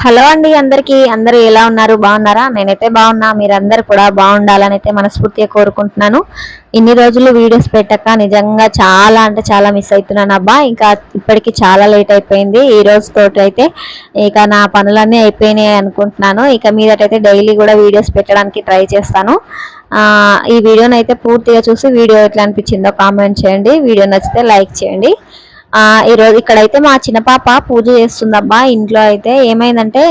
Hello అండి అందరికీ. అందరూ ఎలా ఉన్నారు? బాగున్నారా? నేనైతే బాగున్నా. మీరందరూ కూడా బాగుండాలని అయితే మనస్ఫూర్తిగా కోరుకుంటున్నాను. ఇన్ని రోజులు వీడియోస్ పెట్టక నిజంగా చాలా అంటే చాలా మిస్ అవుతున్నాను అబ్బా. ఇంకా ఇప్పటికి చాలా లేట్ అయిపోయింది. ఈ రోజుతోటి అయితే ఇక నా పనులన్నీ అయిపోయినాయి అనుకుంటున్నాను. ఇక మీదటైతే డైలీ కూడా వీడియోస్ పెట్టడానికి ట్రై చేస్తాను. ఈ వీడియోని అయితే పూర్తిగా చూసి వీడియో ఎట్లా అనిపించిందో కామెంట్ చేయండి. వీడియో నచ్చితే లైక్ చేయండి. ఈరోజు ఇక్కడైతే మా చిన్న పాప పూజ చేస్తుందబ్బా. ఇంట్లో అయితే ఏమైందంటే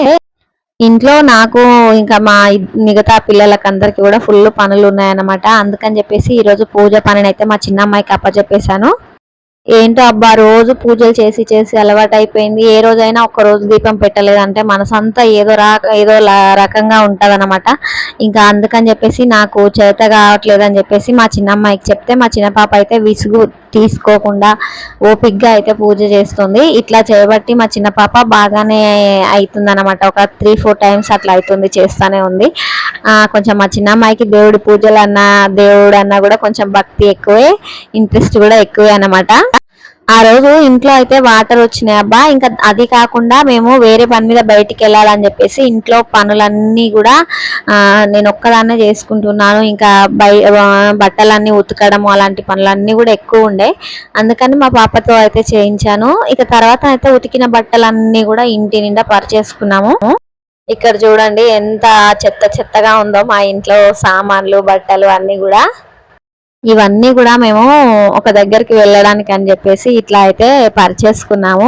ఇంట్లో నాకు ఇంకా మా మిగతా పిల్లలకి అందరికి కూడా ఫుల్ పనులు ఉన్నాయన్నమాట. అందుకని చెప్పేసి ఈరోజు పూజ పనిని అయితే మా చిన్న అమ్మాయికి అప్పచెప్పేశాను. ఏంటో అబ్బా, రోజు పూజలు చేసి చేసి అలవాటైపోయింది. ఏ రోజైనా ఒక్క రోజు దీపం పెట్టలేదంటే మనసంతా ఏదో రకంగా ఉంటదన్నమాట. ఇంకా అందుకని చెప్పేసి నాకు చేత కావట్లేదని చెప్పేసి మా చిన్నమ్మాయికి చెప్తే మా చిన్న పాప అయితే విసుగు తీసుకోకుండా ఓపిగ్గా అయితే పూజ చేస్తుంది. ఇట్లా చేయబట్టి మా చిన్న పాప బాగానే అవుతుంది అనమాట. ఒక 3-4 టైమ్స్ అట్లా అవుతుంది, చేస్తానే ఉంది. కొంచెం మా చిన్నమ్మాయికి దేవుడి పూజలు అన్నా దేవుడు అన్నా కూడా కొంచెం భక్తి ఎక్కువే, ఇంట్రెస్ట్ కూడా ఎక్కువే అనమాట. ఆ రోజు ఇంట్లో అయితే వాటర్ వచ్చినాయి అబ్బా. ఇంకా అది కాకుండా మేము వేరే పని మీద బయటికి వెళ్ళాలని చెప్పేసి ఇంట్లో పనులన్నీ కూడా నేను ఒక్కదాన్నే చేసుకుంటున్నాను. ఇంకా బట్టలన్నీ ఉతకడం అలాంటి పనులన్నీ కూడా ఎక్కువ ఉండే, అందుకని మా పాపతో అయితే చేయించాను. ఇక తర్వాత అయితే ఉతికిన బట్టలన్నీ కూడా ఇంటి నిండా పరిచేసుకున్నాము. ఇక్కడ చూడండి ఎంత చెత్త చెత్తగా ఉందో మా ఇంట్లో సామాన్లు బట్టలు అన్నీ కూడా. ఇవన్నీ కూడా మేము ఒక దగ్గరికి వెళ్ళడానికి అని చెప్పేసి ఇట్లా అయితే పరిచేసుకున్నాము.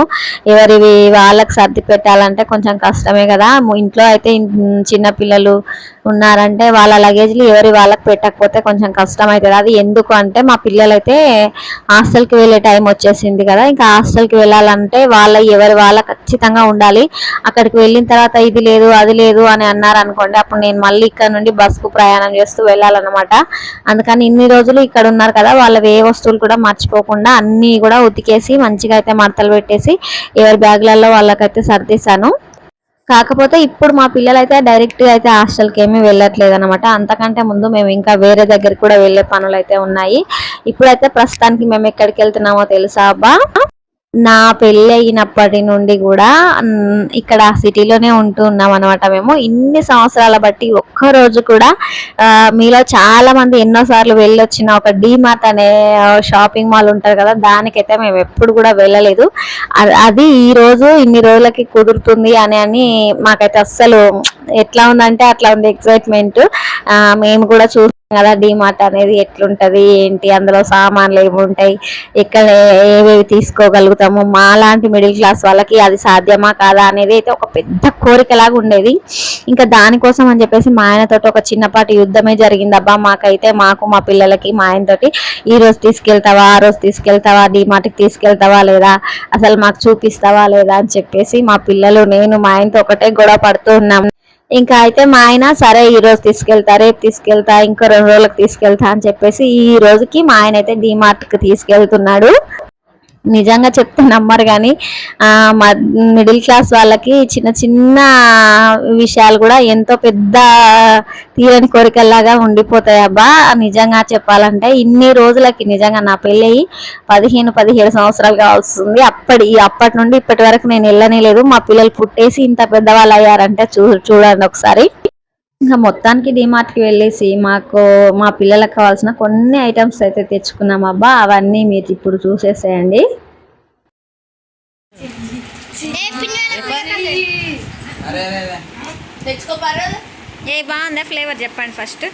ఎవరివి వాళ్ళకి సర్ది పెట్టాలంటే కొంచెం కష్టమే కదా. ఇంట్లో అయితే చిన్నపిల్లలు ఉన్నారంటే వాళ్ళ లగేజ్లు ఎవరి వాళ్ళకి పెట్టకపోతే కొంచెం కష్టం అవుతుంది. అది ఎందుకు అంటే మా పిల్లలైతే హాస్టల్కి వెళ్ళే టైం వచ్చేసింది కదా. ఇంకా హాస్టల్కి వెళ్ళాలంటే ఎవరి వాళ్ళ ఖచ్చితంగా ఉండాలి. అక్కడికి వెళ్ళిన తర్వాత ఇది లేదు అది లేదు అని అన్నారు అనుకోండి, అప్పుడు నేను మళ్ళీ ఇక్కడ నుండి బస్కు ప్రయాణం చేస్తూ వెళ్ళాలన్నమాట. అందుకని ఇన్ని రోజులు ఇక్కడ ఉన్నారు కదా, వాళ్ళవి ఏ వస్తువులు కూడా మర్చిపోకుండా అన్నీ కూడా ఉతికేసి మంచిగా అయితే మడతలు పెట్టేసి ఎవరి బ్యాగులలో వాళ్ళకైతే సర్దేశాను. కాకపోతే ఇప్పుడు మా పిల్లలైతే డైరెక్ట్గా అయితే హాస్టల్కి ఏమీ వెళ్ళట్లేదు అనమాట. అంతకంటే ముందు మేము ఇంకా వేరే దగ్గరికి కూడా వెళ్ళే పనులు అయితే ఉన్నాయి. ఇప్పుడైతే ప్రస్తుతానికి మేము ఎక్కడికి వెళ్తున్నామో తెలుసా అబ్బా? నా పెళ్ళి అయినప్పటి నుండి కూడా ఇక్కడ సిటీలోనే ఉంటూ ఉన్నాం అనమాట. మేము ఇన్ని సంవత్సరాల బట్టి ఒక్కరోజు కూడా మీలో చాలా మంది ఎన్నోసార్లు వెళ్ళొచ్చిన ఒక డీమార్ట్ అనే షాపింగ్ మాల్ ఉంటుంది కదా, దానికైతే మేము ఎప్పుడు కూడా వెళ్ళలేదు. అది ఈ రోజు ఇన్ని రోజులకి కుదురుతుంది అని మాకైతే అస్సలు ఎట్లా ఉందంటే అట్లా ఉంది ఎక్సైట్మెంట్. మేము కూడా చూస్తాం కదా డీమార్ట్ అనేది ఎట్లుంటది ఏంటి, అందులో సామాన్లు ఏముంటాయి, ఎక్కడ ఏవేవి తీసుకోగలుగుతాము, మా లాంటి మిడిల్ క్లాస్ వాళ్ళకి అది సాధ్యమా కాదా అనేది అయితే ఒక పెద్ద కోరికలాగా ఉండేది. ఇంకా దానికోసం అని చెప్పేసి మా ఆయనతోటి ఒక చిన్నపాటి యుద్ధమే జరిగింది అబ్బా. మాకు మా పిల్లలకి మా ఆయనతోటి ఈ రోజు తీసుకెళ్తావా ఆ రోజు తీసుకెళ్తావా, డీమార్ట్కి తీసుకెళ్తావా లేదా, అసలు మాకు చూపిస్తావా లేదా అని చెప్పేసి మా పిల్లలు నేను మా ఆయనతో ఒకటే గొడవ పడుతూ ఉన్నాం. ఇంకా అయితే మా ఆయన సరే ఈ రోజు తీసుకెళ్తా, రేపు తీసుకెళ్తా, ఇంకో 2 రోజులకు తీసుకెళ్తా అని చెప్పేసి ఈ రోజుకి మా ఆయన అయితే డీమార్ట్కి తీసుకెళ్తున్నాడు. నిజంగా చెప్తే నమ్మరు కానీ మిడిల్ క్లాస్ వాళ్ళకి చిన్న చిన్న విషయాలు కూడా ఎంతో పెద్ద తీరని కోరికల్లాగా ఉండిపోతాయి అబ్బా. నిజంగా చెప్పాలంటే ఇన్ని రోజులకి నిజంగా నా పెళ్ళి 15-17 సంవత్సరాలుగా వస్తుంది. అప్పటి నుండి ఇప్పటి వరకు నేను వెళ్ళనే లేదు. మా పిల్లలు పుట్టేసి ఇంత పెద్దవాళ్ళు అయ్యారంటే చూడండి ఒకసారి. ఇంకా మొత్తానికి డిమార్ట్కి వెళ్ళేసి మా పిల్లలకు కావాల్సిన కొన్ని ఐటమ్స్ అయితే తెచ్చుకున్నాం అబ్బా. అవన్నీ మీరు ఇప్పుడు చూసేసేయండి. ఏ బాగుందా ఫ్లేవర్ చెప్పండి ఫస్ట్.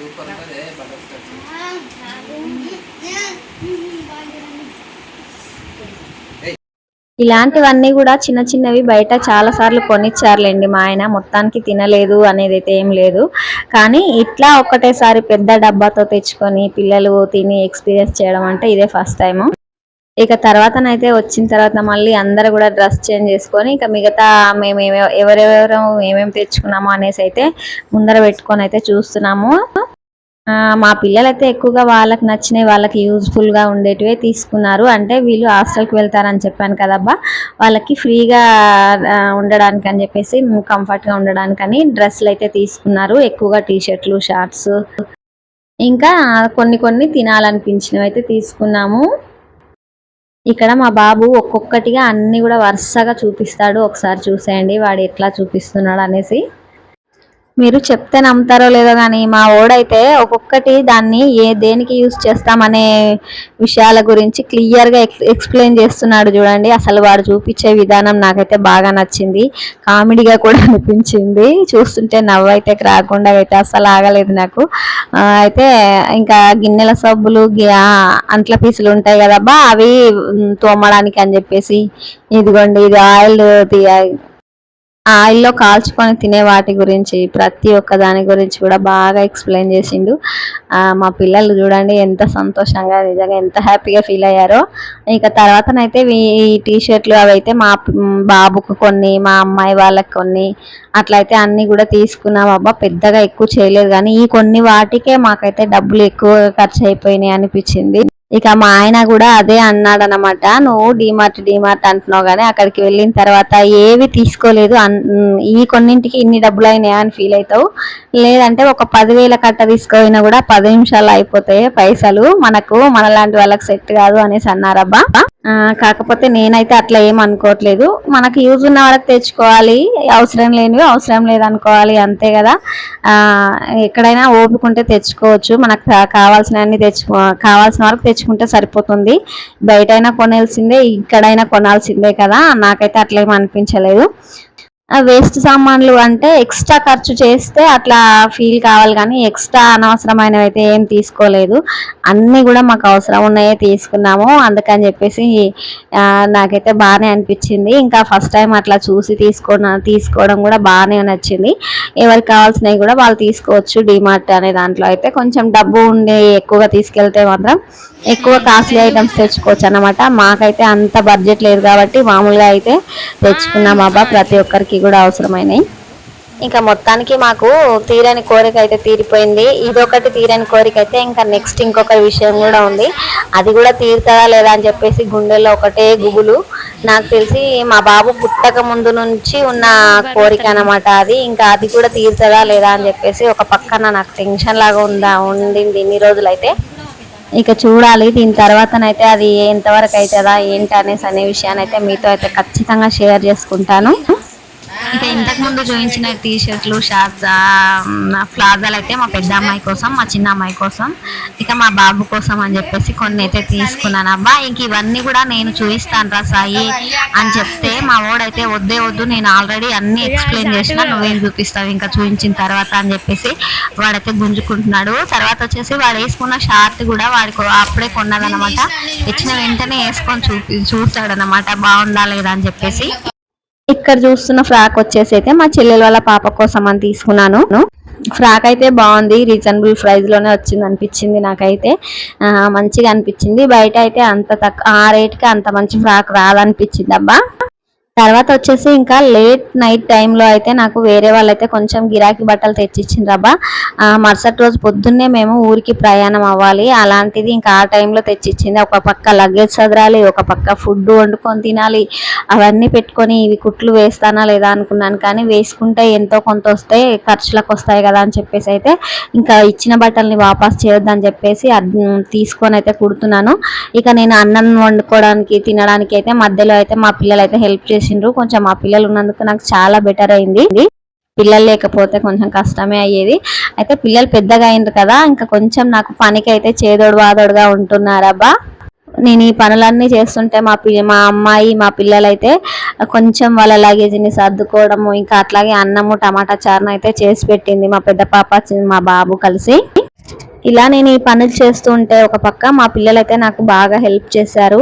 ఇలాంటివన్నీ కూడా చిన్న చిన్నవి బయట చాలా సార్లు కొనిచ్చారులేండి మా ఆయన. మొత్తానికి తినలేదు అనేది అయితే ఏం లేదు, కానీ ఇట్లా ఒక్కటేసారి పెద్ద డబ్బాతో తెచ్చుకొని పిల్లలు తిని ఎక్స్పీరియన్స్ చేయడం అంటే ఇదే ఫస్ట్ టైము. ఇక తర్వాతనైతే వచ్చిన తర్వాత మళ్ళీ అందరూ కూడా డ్రెస్ చేంజ్ చేసుకొని ఇక మిగతా మేము ఎవరెవరు ఏమేమి తెచ్చుకున్నామో అనేసి అయితే ముందర పెట్టుకొని అయితే చూస్తున్నాము. మా పిల్లలైతే ఎక్కువగా వాళ్ళకి నచ్చినవి వాళ్ళకి యూజ్ఫుల్గా ఉండేటివే తీసుకున్నారు. అంటే వీళ్ళు హాస్టల్కి వెళ్తారని చెప్పాను కదబ్బా, వాళ్ళకి ఫ్రీగా ఉండడానికి అని చెప్పేసి కంఫర్ట్గా ఉండడానికని డ్రెస్సులు అయితే తీసుకున్నారు. ఎక్కువగా టీషర్ట్లు షార్ట్స్ ఇంకా కొన్ని తినాలనిపించినవి అయితే తీసుకున్నాము. ఇక్కడ మా బాబు ఒక్కొక్కటిగా అన్ని కూడా వరుసగా చూపిస్తాడు. ఒకసారి చూసేయండి వాడు ఎట్లా చూపిస్తున్నాడు అనేసి. మీరు చెప్తే నమ్ముతారో లేదో కానీ మా ఓడైతే ఒక్కొక్కటి దాన్ని దేనికి యూస్ చేస్తామనే విషయాల గురించి క్లియర్గా ఎక్స్ప్లెయిన్ చేస్తున్నాడు చూడండి. అసలు వాడు చూపించే విధానం నాకైతే బాగా నచ్చింది, కామెడీగా కూడా అనిపించింది. చూస్తుంటే నవ్వు అయితే రాకుండా అయితే అసలు ఆగలేదు నాకు. అయితే ఇంకా గిన్నెల సబ్బులు అంట్ల పీసులు ఉంటాయి కదబ్బా, అవి తోమడానికి అని చెప్పేసి ఇదిగోండి ఇది ఆయిల్ ఆయిల్లో కాల్చుకొని తినే వాటి గురించి ప్రతి ఒక్క దాని గురించి కూడా బాగా ఎక్స్ప్లెయిన్ చేసిండు. మా పిల్లలు చూడండి ఎంత సంతోషంగా నిజంగా ఎంత హ్యాపీగా ఫీల్ అయ్యారో. ఇక తర్వాతనైతే ఈ టీషర్ట్లు అవి అయితే మా బాబుకు కొన్ని, మా అమ్మాయి వాళ్ళకి కొన్ని, అట్లయితే అన్నీ కూడా తీసుకున్నాం. అబ్బా పెద్దగా ఎక్కువ చేయలేదు కానీ ఈ కొన్ని వాటికే మాకైతే డబ్బులు ఎక్కువ ఖర్చు అయిపోయినాయి అనిపించింది. ఇక మా ఆయన కూడా అదే అన్నాడు అనమాట, నువ్వు డీమార్ట్ అంటున్నావు కానీ అక్కడికి వెళ్ళిన తర్వాత ఏవి తీసుకోలేదు, ఈ కొన్నింటికి ఇన్ని డబ్బులు అయినాయా అని ఫీల్ అవుతావు, లేదంటే ఒక 10,000 కట్ట తీసుకుపోయినా కూడా 10 నిమిషాలు అయిపోతాయి పైసలు, మనలాంటి వాళ్ళకి సెట్ కాదు అనేసి అన్నారబ్బా. కాకపోతే నేనైతే అట్లా ఏం అనుకోవట్లేదు, మనకు యూజ్ ఉన్న వరకు తెచ్చుకోవాలి, అవసరం లేనివి అవసరం లేదనుకోవాలి అంతే కదా. ఎక్కడైనా ఓపుకుంటే తెచ్చుకోవచ్చు, మనకు కావాల్సినవన్నీ కావాల్సిన వరకు తెచ్చుకుంటే సరిపోతుంది. బయటైనా కొనాల్సిందే, ఇక్కడైనా కొనాల్సిందే కదా. నాకైతే అట్లేం అనిపించలేదు. వేస్ట్ సామాన్లు అంటే ఎక్స్ట్రా ఖర్చు చేస్తే అట్లా ఫీల్ కావాలి కానీ ఎక్స్ట్రా అనవసరమైనవి అయితే ఏం తీసుకోలేదు, అన్నీ కూడా మాకు అవసరం ఉన్నాయే తీసుకున్నాము. అందుకని చెప్పేసి నాకైతే బాగానే అనిపించింది. ఇంకా ఫస్ట్ టైం అట్లా చూసి తీసుకోవడం కూడా బాగానే నచ్చింది. ఎవరికి కావాల్సినవి కూడా వాళ్ళు తీసుకోవచ్చు. డిమార్ట్ అనే దాంట్లో అయితే కొంచెం డబ్బు ఉండి ఎక్కువగా తీసుకెళ్తే మాత్రం ఎక్కువ కాస్ట్లీ ఐటమ్స్ తెచ్చుకోవచ్చు అన్నమాట. మాకైతే అంత బడ్జెట్ లేదు కాబట్టి మామూలుగా అయితే తెచ్చుకున్నాం అబ్బా, ప్రతి ఒక్కరికి కూడా అవసరమైనవి. ఇంకా మొత్తానికి మాకు తీరని కోరిక అయితే తీరిపోయింది. ఇదొకటి తీరని కోరిక అయితే ఇంకా నెక్స్ట్ ఇంకొక విషయం కూడా ఉంది, అది కూడా తీరుతుందా లేదా అని చెప్పేసి గుండెల్లో ఒకటే గుబులు. నాకు తెలిసి మా బాబు పుట్టక ముందు నుంచి ఉన్న కోరిక అనమాట అది. ఇంకా అది కూడా తీరుతుందా లేదా అని చెప్పేసి ఒక పక్కన నాకు టెన్షన్ లాగా ఉండింది ఇన్ని రోజులైతే. ఇక చూడాలి దీని తర్వాతనైతే అది ఎంతవరకు అవుతుందా ఏంటి అనే విషయాన్ని అయితే మీతో అయితే ఖచ్చితంగా షేర్ చేసుకుంటాను. ఇక ఇంతకు ముందు చూపించిన టీషర్ట్లు, షార్ట్స్, ప్లాజాలు అయితే మా పెద్ద అమ్మాయి కోసం, మా చిన్న అమ్మాయి కోసం, ఇక మా బాబు కోసం అని చెప్పేసి కొన్ని అయితే తీసుకున్నాను అబ్బా. ఇంక ఇవన్నీ కూడా నేను చూపిస్తాను రా సాయి అని చెప్తే మా వాడైతే వద్దు నేను ఆల్రెడీ అన్ని ఎక్స్ప్లెయిన్ చేసిన, నువ్వేం చూపిస్తావు ఇంకా చూపించిన తర్వాత అని చెప్పేసి వాడైతే గుంజుకుంటున్నాడు. తర్వాత వచ్చేసి వాడు వేసుకున్న షార్ట్ కూడా వాడికి అప్పుడే కొన్నదనమాట, ఇచ్చిన వెంటనే వేసుకొని చూస్తాడనమాట బాగుందా లేదా అని చెప్పేసి. ఇక్కడ చూస్తున్న ఫ్రాక్ వచ్చేసి అయితే మా చెల్లెల వాళ్ళ పాప కోసం అని తీసుకున్నాను. ఫ్రాక్ అయితే బాగుంది, రీజనబుల్ ప్రైస్ లోనే వచ్చింది అనిపించింది నాకైతే. మంచిగా అనిపించింది. బయట అయితే అంత తక్కువ ఆ రేట్కి అంత మంచి ఫ్రాక్ రాదనిపించింది అబ్బా. తర్వాత వచ్చేసి ఇంకా లేట్ నైట్ టైంలో అయితే నాకు వేరే వాళ్ళైతే కొంచెం గిరాకీ బట్టలు తెచ్చిచ్చిండ్రబ్బా. మరుసటి రోజు పొద్దున్నే మేము ఊరికి ప్రయాణం అవ్వాలి, అలాంటిది ఇంకా ఆ టైంలో తెచ్చిచ్చింది. ఒక పక్క లగేజ్ చదరాలి, ఒక పక్క ఫుడ్ వండుకొని తినాలి, అవన్నీ పెట్టుకొని ఇవి కుట్లు వేస్తానా లేదా అనుకున్నాను, కానీ వేసుకుంటే ఎంతో కొంత వస్తాయి, ఖర్చులకు వస్తాయి కదా అని చెప్పేసి అయితే ఇంకా ఇచ్చిన బట్టల్ని వాపస్ చేయొద్దని చెప్పేసి తీసుకొని అయితే కుడుతున్నాను. ఇక నేను అన్నం వండుకోవడానికి తినడానికి అయితే మధ్యలో అయితే మా పిల్లలు అయితే హెల్ప్ చేసి కొంచెం మా పిల్లలు ఉన్నందుకు నాకు చాలా బెటర్ అయింది. పిల్లలు లేకపోతే కొంచెం కష్టమే అయ్యేది. అయితే పిల్లలు పెద్దగా అయిండ్రు కదా, ఇంకా కొంచెం నాకు పనికి అయితే చేదోడు వాదోడుగా ఉంటున్నారబ్బా. నేను ఈ పనులన్నీ చేస్తుంటే మా అమ్మాయి మా పిల్లలు అయితే కొంచెం వాళ్ళ లగేజ్ని సర్దుకోవడము, ఇంకా అట్లాగే అన్నము టమాటా చారును అయితే చేసి పెట్టింది మా పెద్ద పాప మా బాబు కలిసి. ఇలా నేను ఈ పనులు చేస్తూ ఉంటే ఒక పక్క మా పిల్లలు అయితే నాకు బాగా హెల్ప్ చేశారు.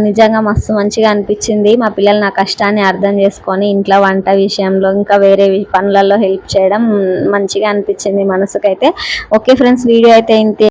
నిజంగా మస్తు మంచిగా అనిపించింది. మా పిల్లలు నా కష్టాన్ని అర్థం చేసుకొని ఇంట్లో వంట విషయంలో ఇంకా వేరే పనులలో హెల్ప్ చేయడం మంచిగా అనిపించింది మనసుకైతే. ఓకే ఫ్రెండ్స్, వీడియో అయితే ఇంతే.